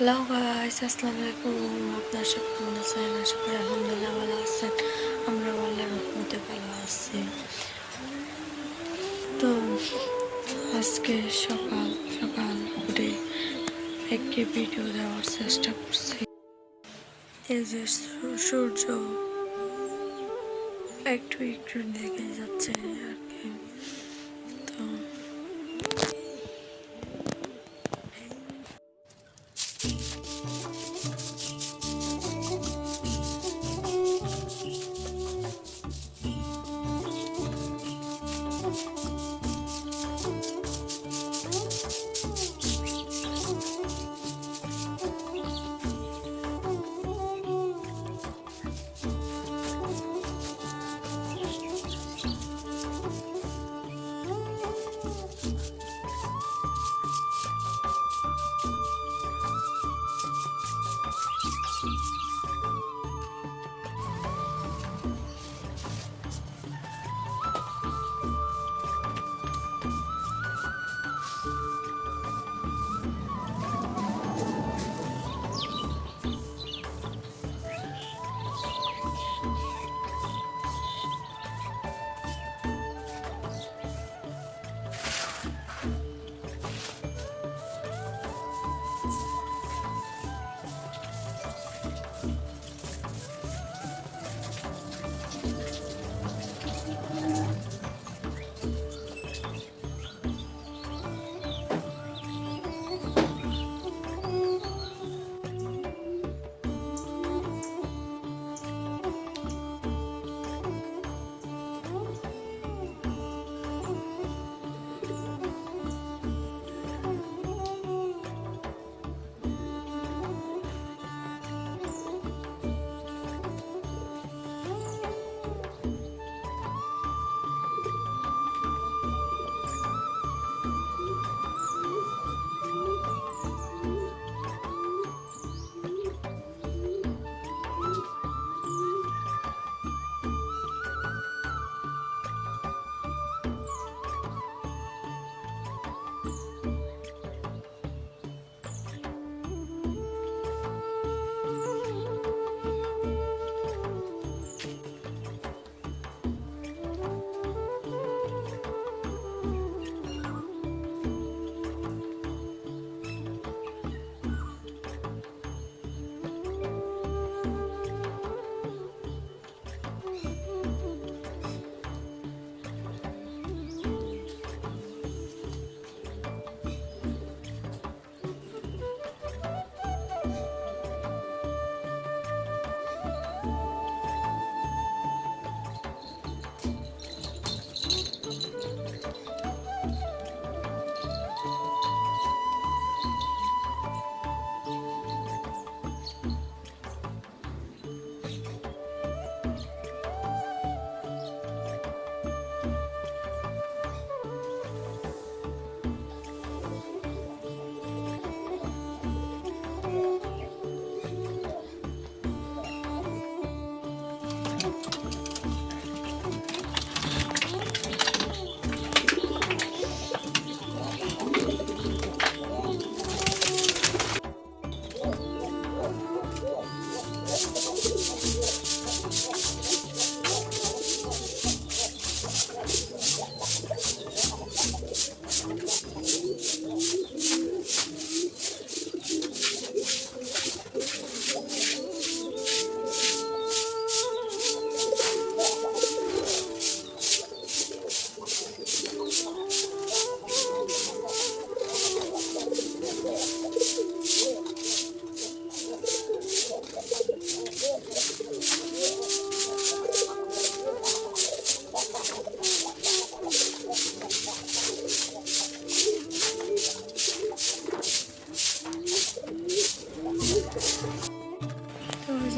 Hello guys, আসসালামু আলাইকুম। আপনার সব কেমন আছেন? আশা করি আলহামদুলিল্লাহ ভালো আছেন। আমরা আল্লাহর রহমতে ভালো আছি। তো আজকে সকাল সকাল উঠে একটি ভিডিও দেওয়ার চেষ্টা করছি। এই যে সূর্য একটু একটু দেখে যাচ্ছে আর কি। তো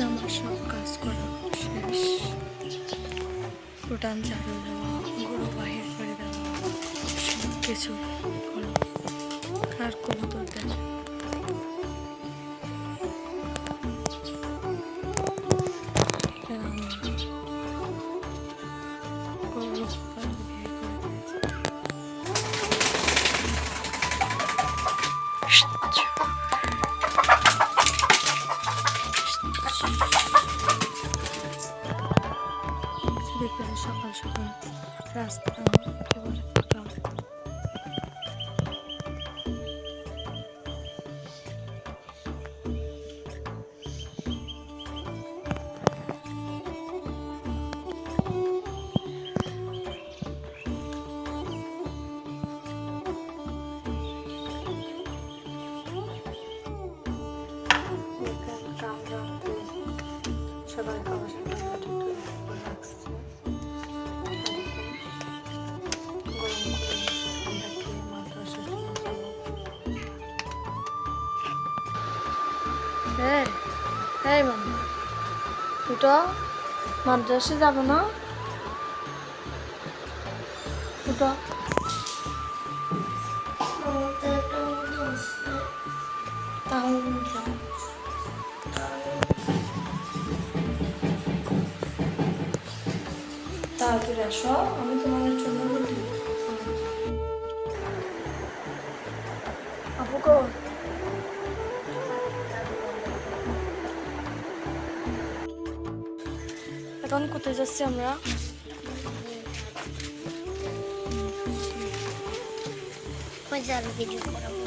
আমার সব কাজ করা শেষ। উঠান ঝাড়ু দেওয়া, গরু বাহির করে দেওয়া, সব কিছু করা। আর কবুতর দেখা গরু সকাল সকাল রাস্তা একেবারে ফাঁকা। সবাই খাওয়া রাখছে হ্যাঁ মামা তুই তো মাদ্রাসে যাব না তুই তো তাড়াতাড়ি আসো, আমি তোমাদের জন্য রুটি আপু গো এখন কোথায় যাচ্ছি আমরা? ভিডিও করাবো।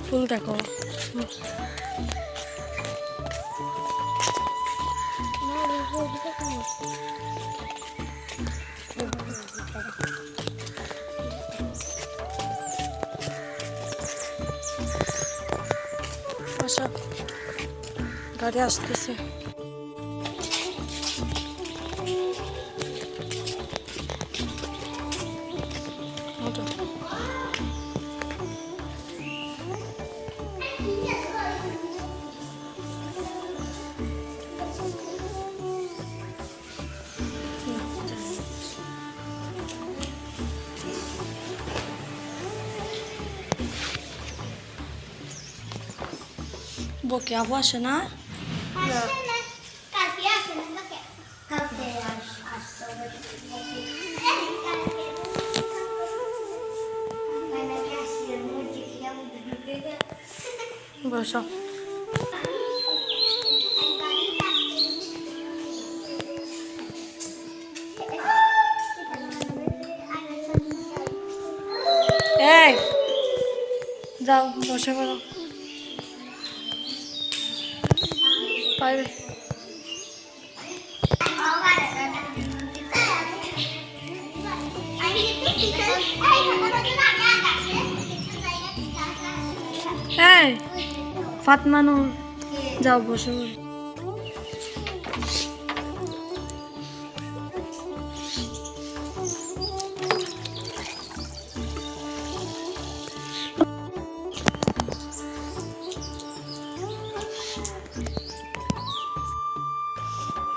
ফুল দেখো আশা গাড়ি আসতেছে। বকে আবু আসে না? বসো এই যাও বসে পড়ো পাইবে। এই ফাতমানু যাও বসে পড়ো।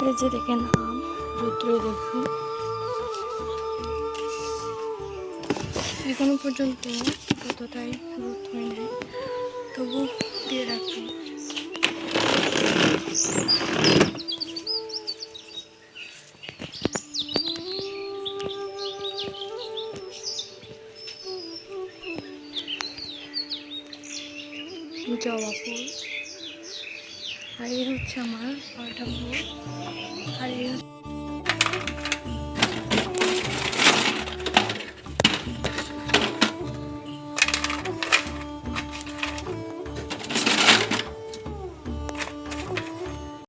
এই যে দেখেন আম, রৌদ্র দেখুন এখনো পর্যন্ত কতটাই রোদ হয় নাই, তবু দিয়ে রাখি। জবা ফুল আর এই হচ্ছে আমার কয়টা ফুল আর এই